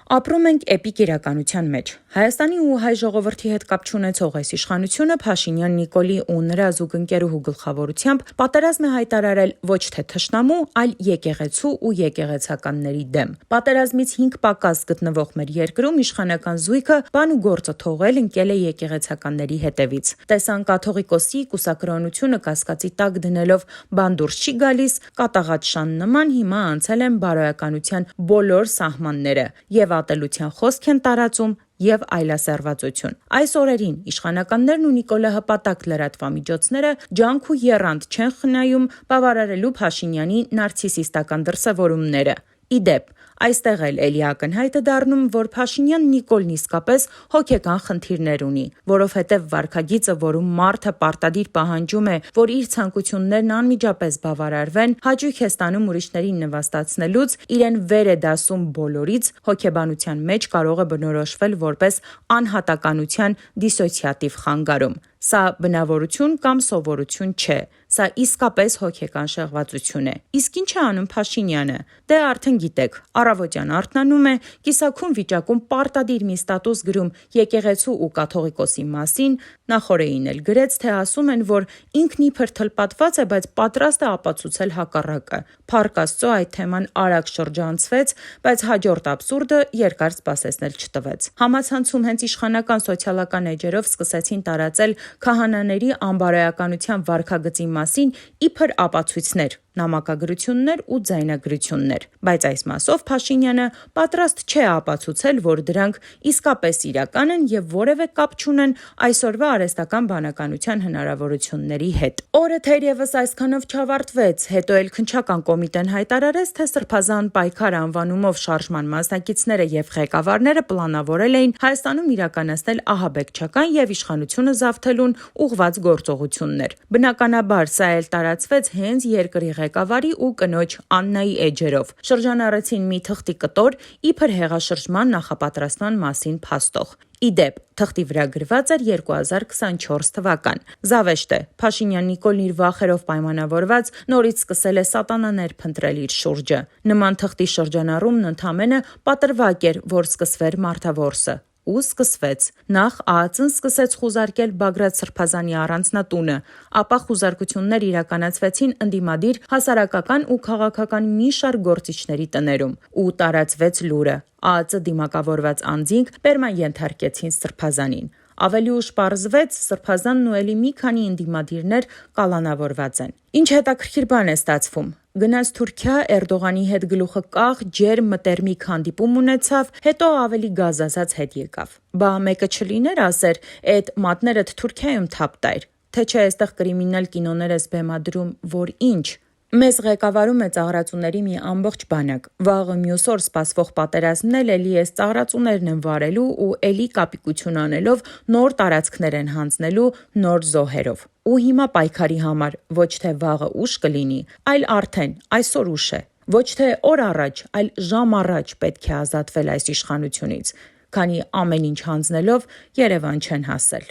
Ապրում ենք էպիկ իրականության մեջ։ Հայաստանի ու հայ ժողովրդի հետ կապ չունեցող այս իշխանությունը Փաշինյան Նիկոլի ու նրա զուգընկերուհու գլխավորությամբ պատերազմ է հայտարարել ոչ թե թշնամու, այլ եկեղեցու ու եկեղեցականների դեմ։ Պատերազմից 5 պակաս գտնվող մեր երկրում իշխանական զույգը բան ու գործը թողել ընկել է եկեղեցականների հետևից։ Տեսան կաթողիկոսի կուսակրոնությունը կասկածի տակ դնելով բան դուրս չի գալիս, կատաղած շան նման հիմա անցել են բարոյականության բոլոր սահմանները եւ ատելության խոսք են տարածում եւ այլասերվածություն։ Այս օրերին իշխանականներն ու Նիկոլահպատակ լրատվամիջոցները ջանք ու եռանդ չեն խնայում բավարարելու Փաշինյանի նարցիսիստական դրսևորումները։ Իդեպ, այստեղ էլ էլի ակնհայտ է դառնում, որ Փաշինյան Նիկոլն իսկապես հոգեկան խնդիրներ ունի, որովհետև վարքագիծը, որում մարդը պարտադիր պահանջում է, որ իր ցանկություններն անմիջապես բավարարվեն, հաճույք է ստանում ուրիշներին նվաստացնելուց, իրեն վեր է դասում բոլորից, հոգեբանության մեջ կարող է բնորոշվել որպես անհատականության դիսոցիատիվ խանգարում։ Սա բնավորություն կամ սովորություն չէ, սա իսկապես հոգեկան շեղվածություն է։ Իսկ ինչ է անում Փաշինյանը։ Դե արդեն գիտեք, առավոտյան արթնանում է, կիսաքուն վիճակում պարտադիր մի ստատուս գրում եկեղեցու ու կաթողիկոսի մասին, նախօրեին էլ գրեց, թե ասում են, որ ինքն իբր թլպատված է, բայց պատրաստ է ապացուցել հակառակը։ Փառք Աստծո, այդ թեման արագ շրջանցվեց, բայց հաջորդ աբսուրդը երկար սպասեցնել չտվեց։ Համացանցում հենց իշխանական սոցիալական էջերով սկսեցին տարածել քահանաների անբարոյականության վարքագծի մասին իբր ապացույցներ, նամակագրություններ ու ձայնագրություններ, բայց այս մասով Փաշինյանը պատրաստ չէ ապացուցել, որ դրանք իսկապես իրական են եւ որևէ կապ չունեն այսօրվա արհեստական բանականության հնարավորությունների հետ։ Օրը թերևս այսքանով չավարտվեց, հետո էլ քննչական կոմիտեն հայտարարեց, թե Սրբազան պայքար անվանումով շարժման մասնակիցները եւ ղեկավարները պլանավորել էին Հայաստանում իրականացնել ահաբեկչական եւ իշխանությունը զավթելուն ուղղված գործողություններ։ Բնականաբար սա էլ տարածվեց հենց երկրի ղեկավարի ու կնոջ Աննայի էջերով։ Շրջանառեցին մի թղթի կտոր իբր հեղաշրջման նախապատրաստման մասին փաստող։ Իդեպ, թղթի վրա գրված էր 2024 թվական։ Զավեշտ է, Փաշինյան Նիկոլն իր վախերով պայմանավորված նորից սկսել է սատանաներ փնտրել իր շուրջը։ Նման թղթի շրջանառումն ընդամենը պատրվակ էր, որ սկսվեր մարտավորսը։ Ու սկսվեց։ Նախ ԱԱԾ-ն սկսեց խուզարկել Բագրատ Սրբազանի առանձնատունը, ապա խուզարկություններ իրականացվեցին ընդդիմադիր հասարակական ու քաղաքական մի շարք գործիչների տներում ու տարածվեց լուրը։ ԱԱԾ դիմակավորված անձինք բերման ենթարկեցին Սրբազանին։ Ավելի ուշ պարզվեց, Սրբազանն ու էլի մի քանի ընդդիմադիրներ կալանավորված են։ Ինչ հետաքրքիր բան է ստացվում։ Գնաց Թուրքիա, Էրդողանի հետ գլուխը կախ, ջերմ մտերմիկ հանդիպում ունեցավ, հետո ավելի գազազած հետ եկավ։ Բա մեկը չլիներ ասեր, էդ մատներդ Թուրքիայում թափ տայր, թե չէ այստեղ կրիմինալ կինոներ ես բեմադրում, որ ինչ։ Մեզ ղեկավարում է ծաղրածուների մի ամբողջ բանակ։ Վաղը մյուս օր սպասվող պատերազմն էլի էս ծաղրածուներն են վարելու ու էլի կապիկություն անելով նոր տարածքներ են հանձնելու նոր զոհերով։ Ու հիմա պայքարի համար ոչ թե վաղը ուշ կլինի, այլ արդեն այսօր ուշ է։ Ոչ թե օր առաջ, այլ ժամ առաջ պետք է ազատվել այս իշխանությունից, քանի ամեն ինչ հանձնելով Երևան չեն հասել։